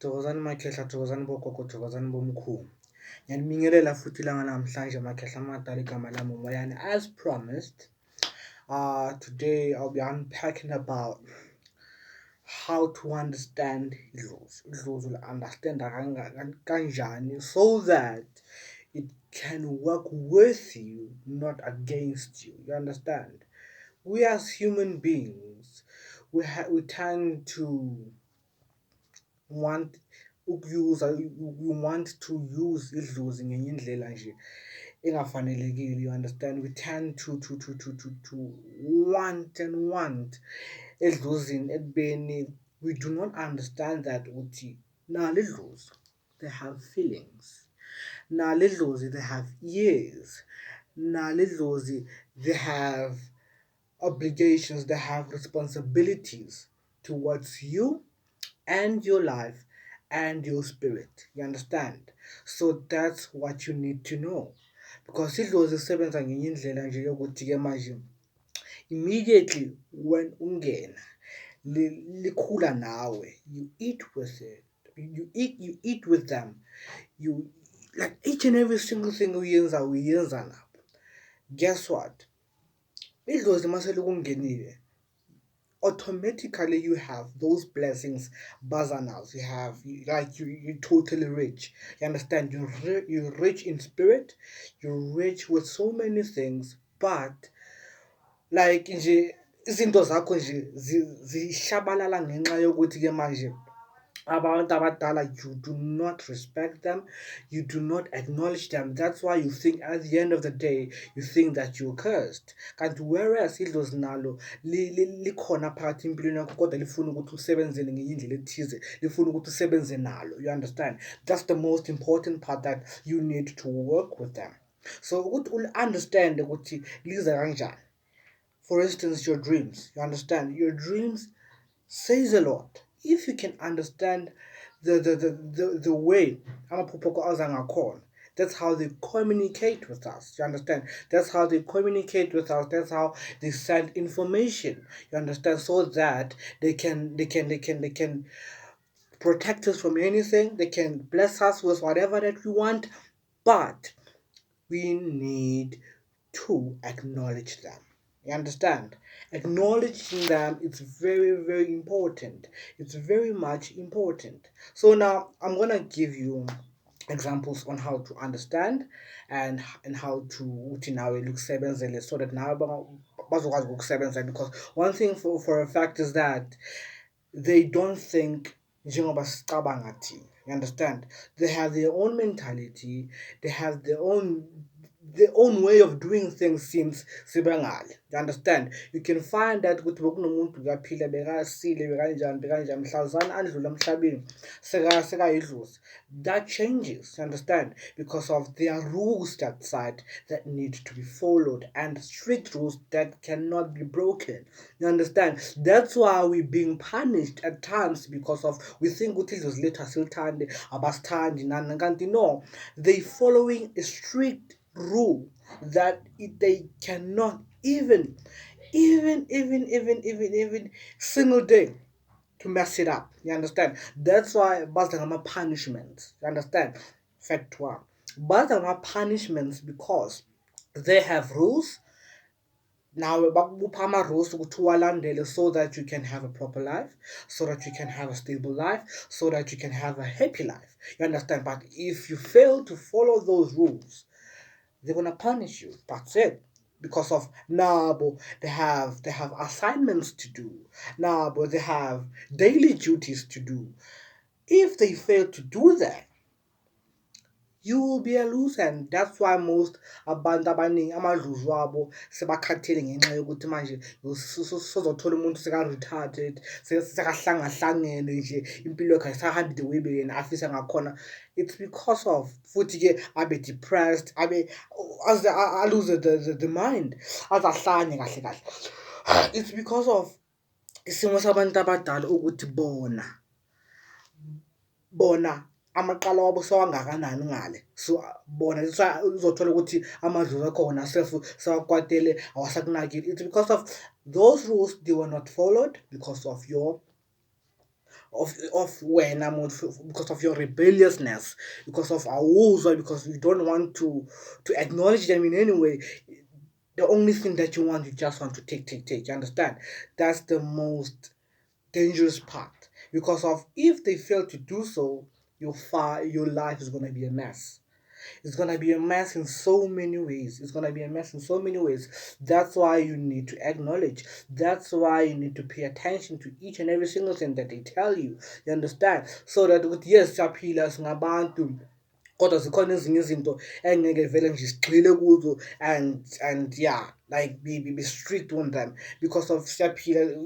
Thokozani makhehla, thokozani bogogo, thokozani bomkhulu. Ngiyanibingelela futhi ilanga namhlanje makhehla amadala, igama lami Moyane. As promised, today I'll be unpacking about how to understand idlozi. Idlozi will understand kanjani so that it can work with you, not against you. You understand? We as human beings, we tend to want we want to use idlozi ngenye indlela nje engafanelekile. You understand? We tend to want edlozini ekubeni we do not understand that uthi nalo idlozi they have feelings, nalo idlozi they have ears, nalo idlozi they have obligations, they have responsibilities towards you and your life and your spirit. You understand? So that's what you need to know. Because idlozi isebenza ngenye indlela nje yokuthi-ke manje immediately when ungena likhula nawe, you eat with it, you eat with them, you like each and every single thing uyenza nabo. Guess what? Idlozi mase likungenile, automatically you have those blessings bazanas. You have you're totally rich. You understand? You're rich in spirit, you're rich with so many things, but like nje izinto zakho nje zishabalala ngenxa yokuthi-ke manje abantu abadala, you do not respect them, you do not acknowledge them. That's why you think at the end of the day you think that you're cursed. Kanti whereas idlozi nalo likhona phakathi empilweni yakho kodwa lifuna ukuthi usebenzele ngenye indlela ethize, lifuna ukuthi usebenze nalo. You understand? That's the most important part, that you need to work with them. So ukuthi understand ukuthi liza kanjani. For instance, your dreams. You understand? Your dreams says a lot. If you can understand the way amaphupho aza ngakhona, that's how they communicate with us. You understand? That's how they communicate with us. That's how they send information. You understand? So that they can protect us from anything. They can bless us with whatever that we want. But we need to acknowledge them. You understand? Acknowledging them, it's very, very important. It's very much important. So now I'm gonna give you examples on how to understand and how to uthi nawe likusebenzele, so that nawe bazokwazi ukukusebenzela. Because one thing for a fact is that they don't think njengoba sicabanga thina. You understand? They have their own mentality, they have their own way of doing things since sibangale. You understand? You can find that ukuthi bekunomuntu kaphila bekasile bekanjani mhlazana andlula emhlabeni sekayidlozi. That changes. You understand? Because of their rules that side that need to be followed, and strict rules that cannot be broken. You understand? That's why we're being punished at times, because of we think ukuthi idlozi lethu asilithandi, abasithandi nani, kanti no, they following a strict rule that they cannot even single day to mess it up. You understand? That's why bazama punishments. You understand? Fact one. Bazama punishments because they have rules. Now bakupha ama-rules ukuthi uwalandele so that you can have a proper life, so that you can have a stable life, so that you can have a happy life. You understand? But if you fail to follow those rules, they're gonna punish you. That's it. Because of nabo, they have assignments to do. Nabo, they have daily duties to do. If they fail to do that, you will be a loser. And that's why most abantu abaningi amadlozi wabo sebakhathele ngenxa yokuthi manje sozothola umuntu seka-retarded, sekahlangahlangene nje, impilo yakhe ayisahambi the way yena afisa ngakhona. It's because of futhi-ke abe depressed, a lose the mind, azahlanye kahle kahle. It's because of isimo sabantu abadala ukuthi bona amaqala wabo sewangakanani ngale. So bona uzothola ukuthi amadlozi akhona sewakwatele, awasakunakile. It's because of those rules they were not followed, because of your of when I'm because of your rebelliousness, because of our woes, or because you don't want to acknowledge them in any way. The only thing that you want, you just want to take. You understand? That's the most dangerous part. Because of if they fail to do so, your life is gonna be a mess. It's gonna be a mess in so many ways. It's gonna be a mess in so many ways. That's why you need to acknowledge. That's why you need to pay attention to each and every single thing that they tell you. You understand? So that with yes, siyaphila singabantu, kodwa zikhona ezinye izinto engeke vele nje sigxile kuzo, and yeah, like be strict on them because of siyaphila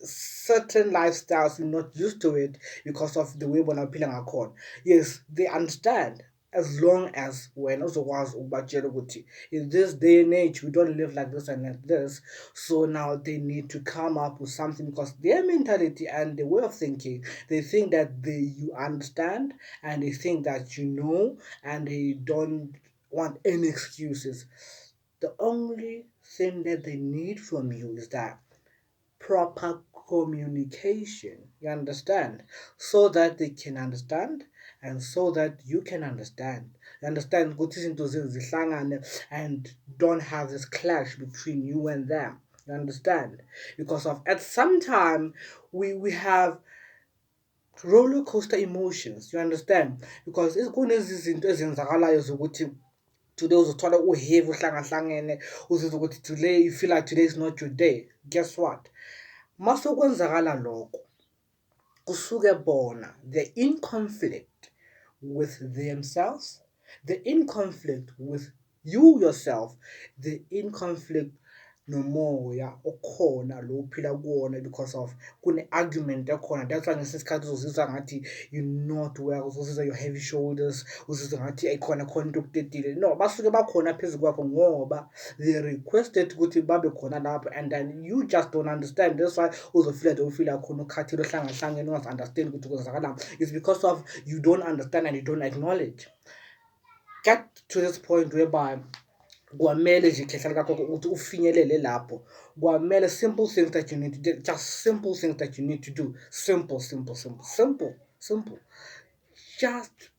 certain lifestyles we're not used to it because of the way bona phila ngakhona. Yes, they understand as long as wena uzokwazi ukubatshela ukuthi in this day and age we don't live like this and like this. So now they need to come up with something because their mentality and the way of thinking, they think that you understand, and they think that you know, and they don't want any excuses. The only thing that they need from you is that proper communication. You understand? So that they can understand and so that you can understand. You understand? Ukuthi izinto zihlangane and don't have this clash between you and them. You understand? Because of at some time we have roller coaster emotions. You understand? Because kunezi zinto ezenzakalayo zokuthi today uzothola uheavy uhlangahlangene uzizwa ukuthi today you feel like today is not your day. Guess what? Masokwenzakala lokho kusuke bona they're in conflict with themselves, they're in conflict with you yourself, they're in conflict nomoya okhona lo uphila kuwona because of kune-argument ekhona. That's why ngesinye isikhathi uzozizwa ngathi you're not well, uzozizwa your heavy shoulders, uzizwa ngathi khona into okutetile. No, basuke bakhona phezu kwakho ngoba they requested ukuthi babe khona lapho, and then you just don't understand. That's why uzofila nje ufila khona ukhathile ohlangahlangene ungazi-understand ukuthi kwenzakalani. It's because of you don't understand and you don't acknowledge. Get to this point whereby kwamele nje ikhehla likakho ukuthi ufinyelele lapho. Kwamele simple things that you need to do, just simple things that you need to do. Simple. Just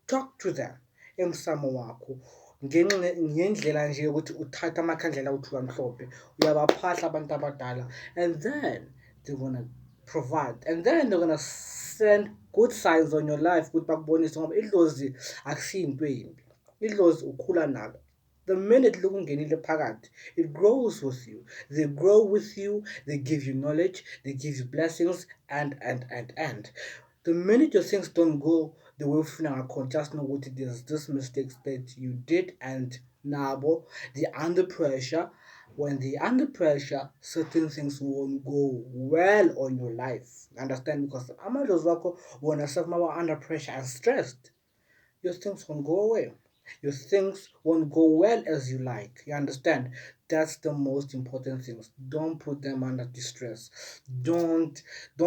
talk to them emsamo wakho ngendlela nje yokuthi uthatha amakhandlela uthi amhlophe uyabaphahla abantu abadala, and then they're gonna provide, and then they're gonna send good signs on your life ukuthi bakubonise ngoba idlozi akusiyinto embi. Idlozi ukhula nalo. The minute lokungenile phakathi, it grows with you. They grow with you, they give you knowledge, they give you blessings, and the minute your things don't go the way ufuna ngakhona, just know ukuthi there's this mistakes that you did, and nabo they're under pressure. When they're under pressure, certain things won't go well on your life. Understand? Because amadlozi wakho wona self mawa under pressure and stressed, your things won't go away. Your things won't go well as you like. You understand? That's the most important things. Don't put them under distress. Don't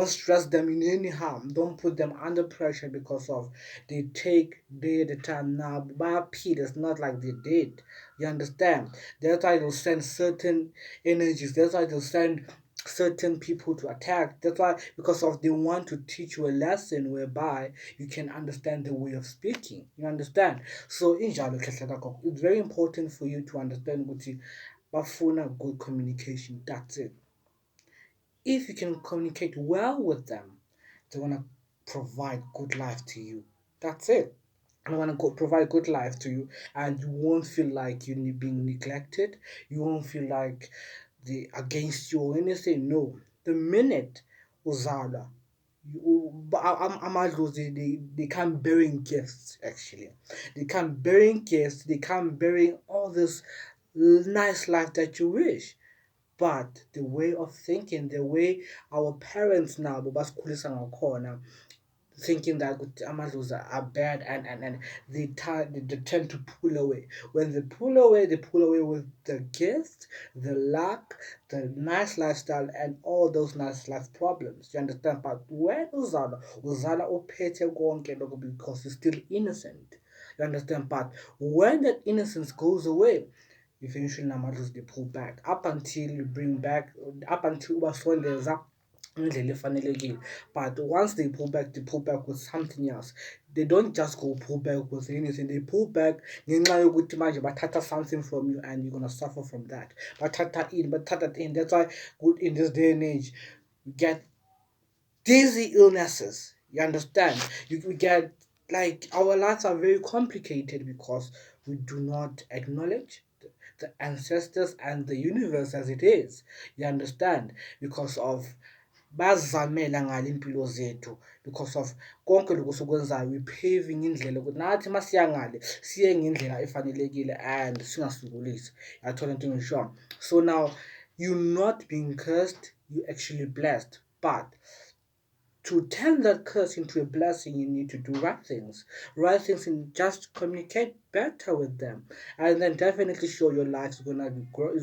stress them in any harm. Don't put them under pressure because of they take day at a time now. But it's not like they did. You understand? That's why they'll send certain energies. That's why they'll send certain people to attack. That's why, because of they want to teach you a lesson whereby you can understand the way of speaking. You understand? So injalo khehla kakho, it's very important for you to understand ukuthi bafuna good communication. That's it. If you can communicate well with them, they want to provide good life to you. That's it. I want to provide good life to you, and you won't feel like you're being neglected. You won't feel like they against you or anything. No, the minute uzala, amadlozi they come bearing gifts. Actually, they come bearing gifts. They come bearing all this nice life that you wish. But the way of thinking, the way our parents now, bobasikhulisa ngakhona, thinking that amadlozi are bad, and they tend to pull away. When they pull away with the gift, the luck, the nice lifestyle, and all those nice life problems. You understand? But when uzala uphethe konke lokho because he's still innocent. You understand? But when that innocence goes away, eventually namadlozi they pull back up until you bring back, up until ubasondeza But once they pull back with something else. They don't just go pull back with anything. They pull back ngenxa yokuthi manje bathatha something from you and you're gonna suffer from that. Bathatha in. That's why good in this day and age, you get dizzy illnesses. You understand? We get like our lives are very complicated because we do not acknowledge the ancestors and the universe as it is. You understand? Because of bazamela ngale impilo zethu, because of konke lokhu sikwenzayo, we paving indlela ukuthi nathi masiya ngale siye ngendlela efanelekile and singasukulisi. Yathola into engisho. So now you not being cursed, you actually blessed. But to turn that curse into a blessing, you need to do right things. Right things and just communicate better with them. And then definitely show your life is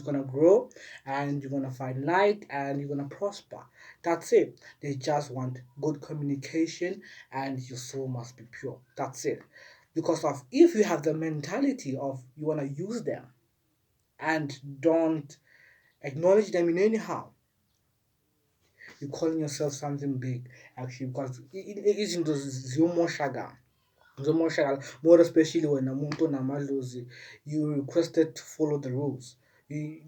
gonna grow and you're gonna find light and you're gonna prosper. That's it. They just want good communication and your soul must be pure. That's it. Because of if you have the mentality of you wanna use them and don't acknowledge them in anyhow, you're calling yourself something big actually, because izinto ziyomoshakala ziyomoshakala, more especially wena umuntu onamadlozi, you requested to follow the rules.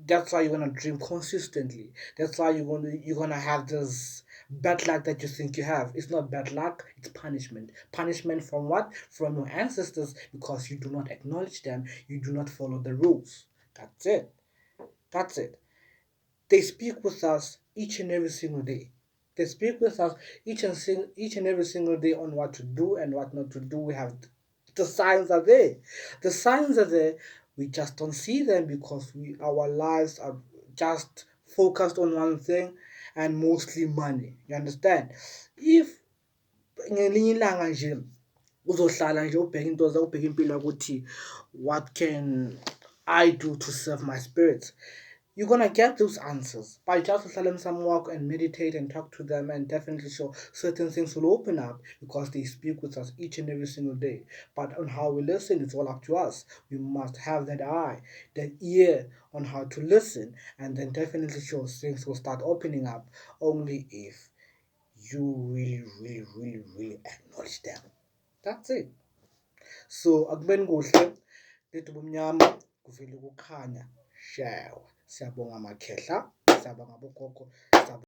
That's why you're gonna dream consistently. That's why you're gonna have this bad luck that you think you have. It's not bad luck, it's punishment. Punishment from what? From your ancestors, because you do not acknowledge them, you do not follow the rules. That's it. That's it. They speak with us each and every single day. They speak with us each and every single day on what to do and what not to do. We have the signs are there. The signs are there. We just don't see them because our lives are just focused on one thing and mostly money. You understand? If ngelinye ilanga nje uzohlala nje ubheka into ubheka impilo ukuthi what can I do to serve my spirits? You're gonna get those answers by just letting some walk and meditate and talk to them, and definitely show certain things will open up because they speak with us each and every single day. But on how we listen, it's all up to us. We must have that eye, that ear on how to listen, and then definitely show things will start opening up only if you really, really, really, really acknowledge them. That's it. So akubeni kuhle lethu bumnyama kuvele kukhanya shawa. Siyabonga makhehla, siyabonga bogogo.